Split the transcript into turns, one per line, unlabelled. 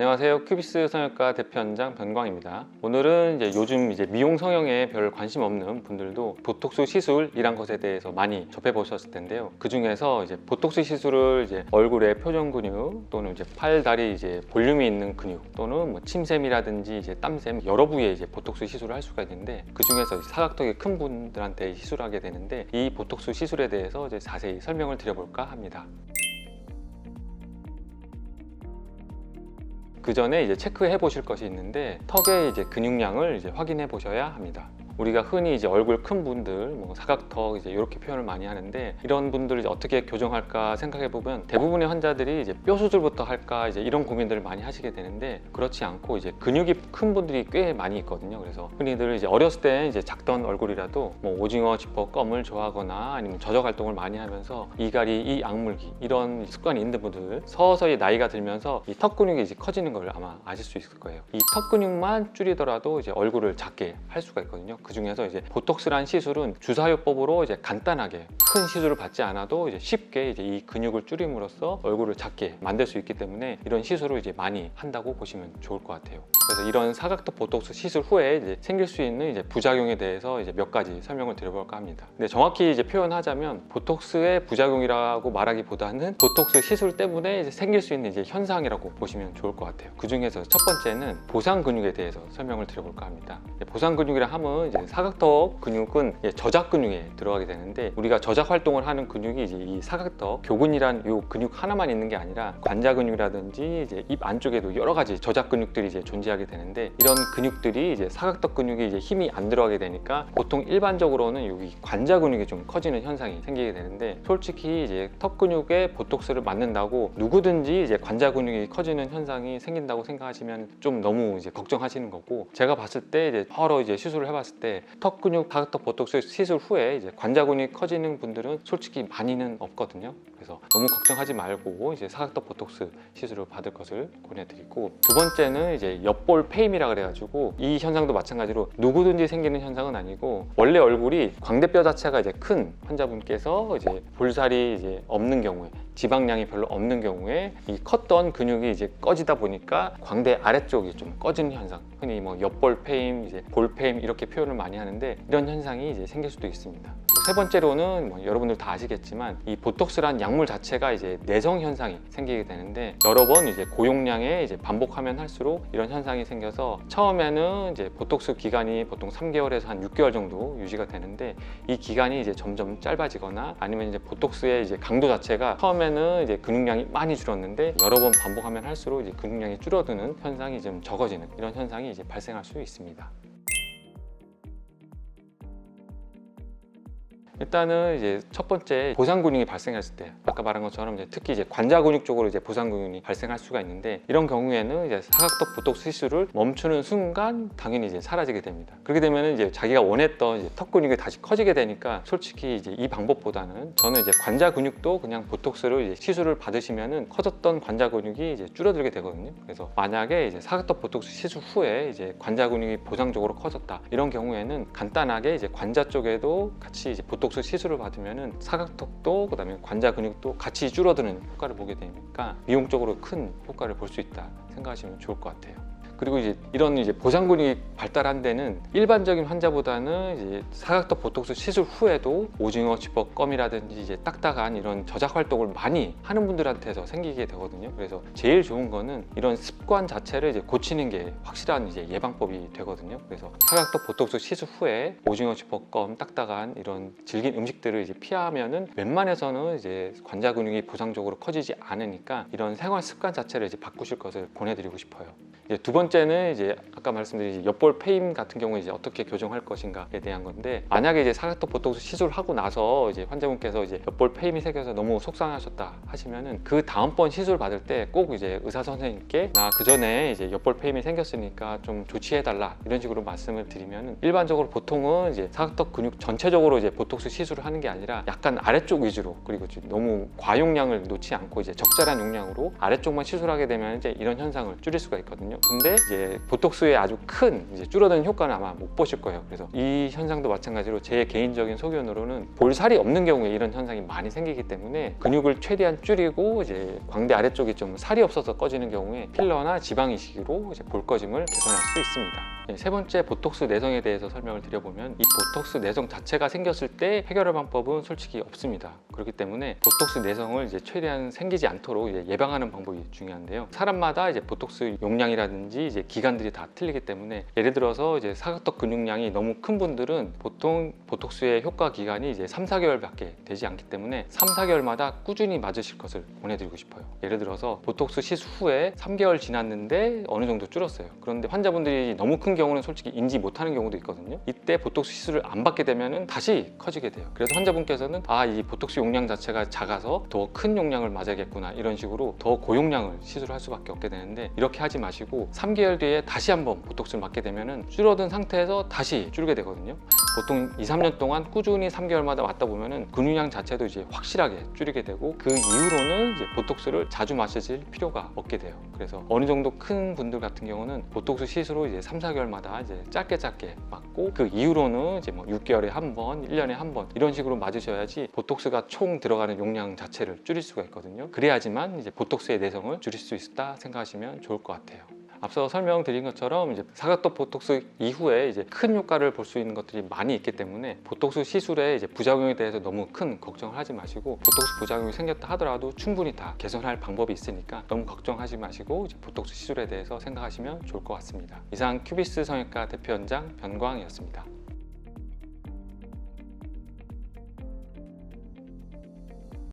안녕하세요. 큐비스 성형외과 대표원장 변광입니다. 오늘은 요즘 미용 성형에 별 관심 없는 분들도 보톡스 시술이란 것에 대해서 많이 접해보셨을 텐데요. 그 중에서 보톡스 시술을 얼굴의 표정 근육 또는 팔, 다리 볼륨이 있는 근육 또는 뭐 침샘이라든지 땀샘 여러 부위에 보톡스 시술을 할 수가 있는데, 그 중에서 사각턱이 큰 분들한테 시술하게 되는데, 이 보톡스 시술에 대해서 자세히 설명을 드려볼까 합니다. 그 전에 체크해 보실 것이 있는데, 턱의 근육량을 확인해 보셔야 합니다. 우리가 흔히 얼굴 큰 분들, 뭐 사각턱 이렇게 표현을 많이 하는데, 이런 분들을 어떻게 교정할까 생각해 보면 대부분의 환자들이 뼈 수술부터 할까 이런 고민들을 많이 하시게 되는데, 그렇지 않고 근육이 큰 분들이 꽤 많이 있거든요. 그래서 흔히들 어렸을 때 작던 얼굴이라도 뭐 오징어 지퍼껌을 좋아하거나 아니면 저적 활동을 많이 하면서 이갈이, 이 악물기 이런 습관이 있는 분들, 서서히 나이가 들면서 이 턱 근육이 커지는 걸 아마 아실 수 있을 거예요. 이 턱 근육만 줄이더라도 얼굴을 작게 할 수가 있거든요. 그 중에서 보톡스란 시술은 주사요법으로 간단하게 큰 시술을 받지 않아도 쉽게 이 근육을 줄임으로써 얼굴을 작게 만들 수 있기 때문에 이런 시술을 많이 한다고 보시면 좋을 것 같아요. 그래서 이런 사각턱 보톡스 시술 후에 생길 수 있는 부작용에 대해서 몇 가지 설명을 드려볼까 합니다. 근데 정확히 표현하자면 보톡스의 부작용이라고 말하기보다는 보톡스 시술 때문에 생길 수 있는 현상이라고 보시면 좋을 것 같아요. 그 중에서 첫 번째는 보상 근육에 대해서 설명을 드려볼까 합니다. 보상 근육이라 하면 사각턱 근육은 저작 근육에 들어가게 되는데, 우리가 저작 활동을 하는 근육이 이 사각턱 교근이란 이 근육 하나만 있는 게 아니라 관자 근육이라든지 입 안쪽에도 여러 가지 저작 근육들이 존재하게 되는데, 이런 근육들이 사각턱 근육이 힘이 안 들어가게 되니까 보통 일반적으로는 여기 관자 근육이 좀 커지는 현상이 생기게 되는데, 솔직히 턱 근육에 보톡스를 맞는다고 누구든지 관자 근육이 커지는 현상이 생긴다고 생각하시면 좀 너무 걱정하시는 거고, 제가 봤을 때 여러 시술을 해봤을 때 턱 근육 사각턱 보톡스 시술 후에 관자 근육이 커지는 분들은 솔직히 많이는 없거든요. 그래서 너무 걱정하지 말고 사각턱 보톡스 시술을 받을 것을 권해드리고, 두 번째는 옆볼 페임이라 그래가지고, 이 현상도 마찬가지로 누구든지 생기는 현상은 아니고, 원래 얼굴이 광대뼈 자체가 큰 환자분께서 볼살이 없는 경우에, 지방량이 별로 없는 경우에 이 컸던 근육이 꺼지다 보니까 광대 아래쪽이 좀 꺼지는 현상, 흔히 뭐 옆볼 페임, 볼 페임 이렇게 표현을 많이 하는데, 이런 현상이 생길 수도 있습니다. 세 번째로는 뭐 여러분들 다 아시겠지만, 이 보톡스란 약물 자체가 내성 현상이 생기게 되는데, 여러 번 고용량에 반복하면 할수록 이런 현상이 생겨서, 처음에는 보톡스 기간이 보통 3개월에서 한 6개월 정도 유지가 되는데, 이 기간이 점점 짧아지거나 아니면 보톡스의 강도 자체가 처음에는 근육량이 많이 줄었는데 여러 번 반복하면 할수록 근육량이 줄어드는 현상이 좀 적어지는 이런 현상이 발생할 수 있습니다. 일단은 첫 번째, 보상 근육이 발생했을 때 아까 말한 것처럼 특히 관자 근육 쪽으로 보상 근육이 발생할 수가 있는데, 이런 경우에는 사각턱 보톡스 시술을 멈추는 순간 당연히 사라지게 됩니다. 그렇게 되면 자기가 원했던 턱 근육이 다시 커지게 되니까, 솔직히 이 방법보다는 저는 관자 근육도 그냥 보톡스를 시술을 받으시면은 커졌던 관자 근육이 줄어들게 되거든요. 그래서 만약에 사각턱 보톡스 시술 후에 관자 근육이 보상적으로 커졌다, 이런 경우에는 간단하게 관자 쪽에도 같이 보톡스 시술을 받으면은 사각턱도 그다음에 관자 근육도 같이 줄어드는 효과를 보게 되니까 미용적으로 큰 효과를 볼 수 있다 생각하시면 좋을 것 같아요. 그리고 이런 보상 근육이 발달한 데는 일반적인 환자보다는 사각턱 보톡스 시술 후에도 오징어 지퍼껌이라든지 딱딱한 이런 저작 활동을 많이 하는 분들한테서 생기게 되거든요. 그래서 제일 좋은 거는 이런 습관 자체를 고치는 게 확실한 예방법이 되거든요. 그래서 사각턱 보톡스 시술 후에 오징어 지퍼껌, 딱딱한 이런 질긴 음식들을 피하면은 웬만해서는 관자 근육이 보상적으로 커지지 않으니까, 이런 생활 습관 자체를 바꾸실 것을 권해드리고 싶어요. 두 번째는 아까 말씀드린 옆볼 페임 같은 경우에 어떻게 교정할 것인가에 대한 건데, 만약에 사각턱 보톡스 시술하고 나서 환자분께서 옆볼 페임이 생겨서 너무 속상하셨다 하시면은, 그 다음번 시술 받을 때 꼭 의사 선생님께 나 그 전에 옆볼 페임이 생겼으니까 좀 조치해달라 이런 식으로 말씀을 드리면은, 일반적으로 보통은 사각턱 근육 전체적으로 보톡스 시술을 하는 게 아니라 약간 아래쪽 위주로, 그리고 너무 과용량을 놓지 않고 적절한 용량으로 아래쪽만 시술하게 되면 이런 현상을 줄일 수가 있거든요. 근데 이제 보톡스의 아주 큰 이제 줄어드는 효과는 아마 못 보실 거예요. 그래서 이 현상도 마찬가지로 제 개인적인 소견으로는 볼살이 없는 경우에 이런 현상이 많이 생기기 때문에 근육을 최대한 줄이고 이제 광대 아래쪽이 좀 살이 없어서 꺼지는 경우에 필러나 지방 이식으로 이제 볼 꺼짐을 개선할 수 있습니다. 세 번째, 보톡스 내성에 대해서 설명을 드려보면 이 보톡스 내성 자체가 생겼을 때 해결할 방법은 솔직히 없습니다. 그렇기 때문에 보톡스 내성을 이제 최대한 생기지 않도록 이제 예방하는 방법이 중요한데요. 사람마다 이제 보톡스 용량이라든지 이제 기간들이 다 틀리기 때문에 예를 들어서 이제 사각턱 근육량이 너무 큰 분들은 보통 보톡스의 효과 기간이 이제 3-4개월밖에 되지 않기 때문에 3-4개월마다 꾸준히 맞으실 것을 권해드리고 싶어요. 예를 들어서 보톡스 시술 후에 3개월 지났는데 어느 정도 줄었어요. 그런데 환자분들이 너무 큰 경우는 솔직히 인지 못하는 경우도 있거든요. 이때 보톡스 시술을 안 받게 되면 다시 커지게 돼요. 그래서 환자분께서는 이 보톡스 용량 자체가 작아서 더 큰 용량을 맞아야겠구나, 이런 식으로 더 고용량을 시술할 수밖에 없게 되는데, 이렇게 하지 마시고 3개월 뒤에 다시 한번 보톡스를 맞게 되면 줄어든 상태에서 다시 줄게 되거든요. 보통 2-3년 동안 꾸준히 3개월마다 맞다 보면 근육량 자체도 이제 확실하게 줄이게 되고, 그 이후로는 이제 보톡스를 자주 맞으실 필요가 없게 돼요. 그래서 어느 정도 큰 분들 같은 경우는 보톡스 시술로 이제 3-4개월마다 이제 짧게 맞고, 그 이후로는 이제 뭐 6개월에 한 번, 1년에 한 번 이런 식으로 맞으셔야지 보톡스가 총 들어가는 용량 자체를 줄일 수가 있거든요. 그래야지만 이제 보톡스의 내성을 줄일 수 있다 생각하시면 좋을 것 같아요. 앞서 설명드린 것처럼 이제 사각턱 보톡스 이후에 이제 큰 효과를 볼 수 있는 것들이 많이 있기 때문에 보톡스 시술의 이제 부작용에 대해서 너무 큰 걱정을 하지 마시고, 보톡스 부작용이 생겼다 하더라도 충분히 다 개선할 방법이 있으니까 너무 걱정하지 마시고 이제 보톡스 시술에 대해서 생각하시면 좋을 것 같습니다. 이상 큐비스 성형외과 대표원장 변광이었습니다.